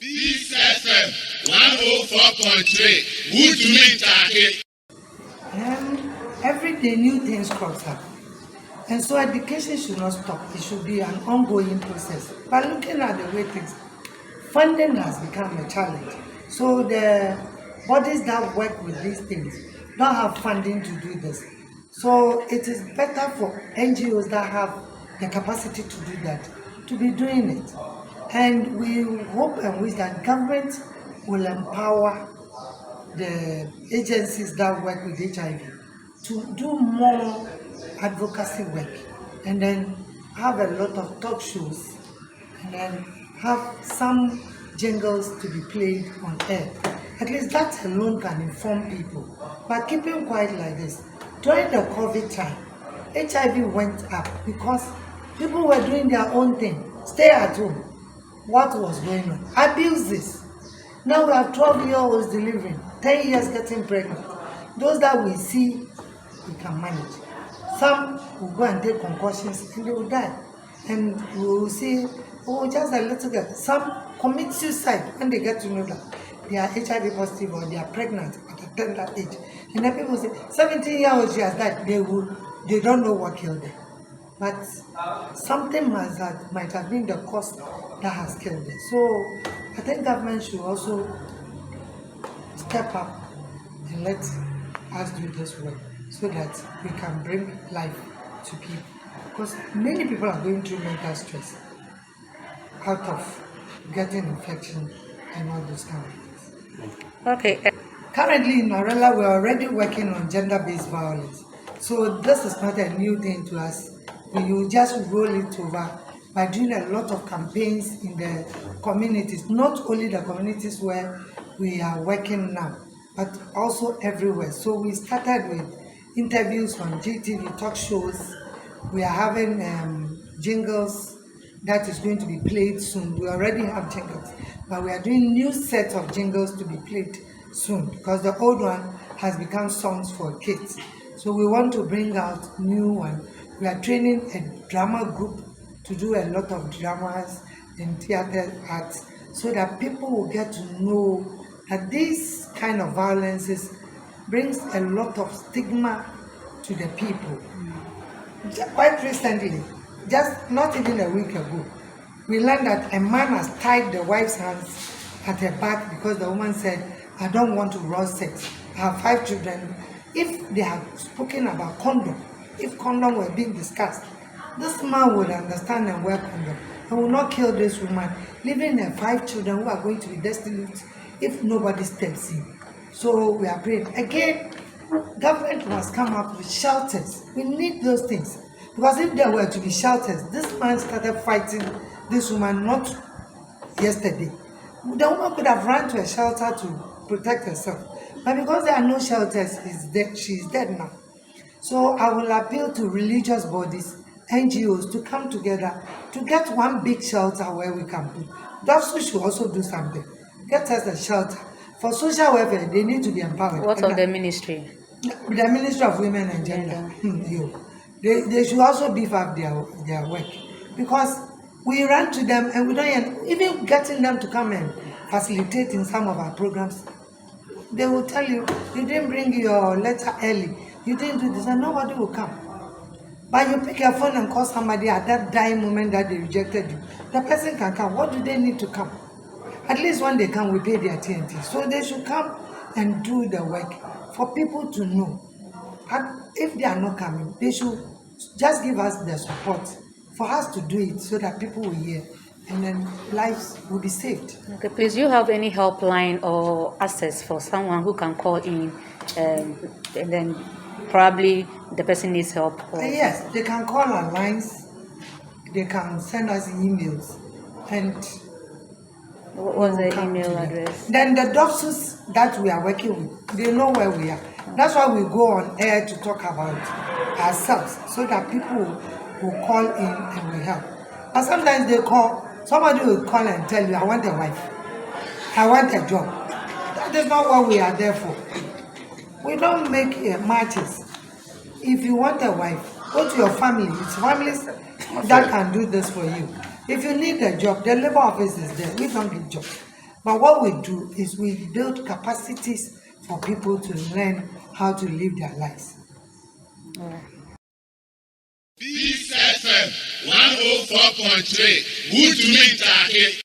Peace FM 104.3. Good to meet you. Every day new things crops up. And so education should not stop. It should be an ongoing process. But looking at the way things, funding has become a challenge. So the bodies that work with these things don't have funding to do this. So it is better for NGOs that have the capacity to do that, to be doing it. And we hope and wish that government will empower the agencies that work with HIV to do more advocacy work, and then have a lot of talk shows, and then have some jingles to be played on air. At least that alone can inform people. But keeping quiet like this, during the COVID time, HIV went up because people were doing their own thing. Stay at home. What was going on? Abuses. Now we have 12-year-olds delivering, 10 years getting pregnant. Those that we see, we can manage. Some will go and take concussions and they will die. And we will see, oh, just a little girl. Some commit suicide when they get to know that they are HIV positive or they are pregnant at a tender age. And then people say, 17-year-old, she has died. They don't know what killed them. But something might have been the cause that has killed them. So I think government should also step up and let us do this work so that we can bring life to people. Because many people are going through mental stress out of getting infection and all those kind of things. Okay. Currently in Marilla, we're already working on gender-based violence. So this is not a new thing to us. We will just roll it over by doing a lot of campaigns in the communities, not only the communities where we are working now, but also everywhere. So we started with interviews on GTV talk shows. We are having jingles that is going to be played soon. We already have jingles, but we are doing new set of jingles to be played soon because the old one has become songs for kids. So we want to bring out new one. We are training a drama group to do a lot of dramas and theater arts so that people will get to know that this kind of violences brings a lot of stigma to the people. Quite recently, just not even a week ago, we learned that a man has tied the wife's hands at her back because the woman said, I don't want to raw sex. I have 5 children. If they had spoken about condom, if condom were being discussed, this man would understand and wear condom and will not kill this woman, leaving her 5 children who are going to be destitute if nobody steps in. So we are praying. Again, government must come up with shelters. We need those things. Because if there were to be shelters, this man started fighting this woman not yesterday. The woman could have run to a shelter to protect herself. But because there are no shelters, she is dead now. So I will appeal to religious bodies, NGOs to come together to get one big shelter where we can put. Govt should also do something. Get us a shelter. For social welfare, they need to be empowered. What of the ministry? The Ministry of Women and Gender. They should also beef up their work. Because we run to them and we don't even getting them to come and facilitate in some of our programs. They will tell you, you didn't bring your letter early. You didn't do this, and nobody will come. But you pick your phone and call somebody at that dying moment that they rejected you. The person can come. What do they need to come? At least when they come, we pay their TNT. So they should come and do the work for people to know. And if they are not coming, they should just give us the support for us to do it so that people will hear and then lives will be saved. Okay, please, do you have any helpline or access for someone who can call in and then probably the person needs help? Yes, they can call our lines, they can send us emails, and what was the email address? Then the doctors that we are working with, they know where we are. That's why we go on air to talk about ourselves so that people will call in and we help. But sometimes they call, somebody will call and tell you, I want a wife, I want a job. That is not what we are there for. We don't make matches. If you want a wife, go to your family. It's families that can do this for you. If you need a job, the labor office is there. We don't give jobs. But what we do is we build capacities for people to learn how to live their lives. Peace FM 104.3 Wood to Meet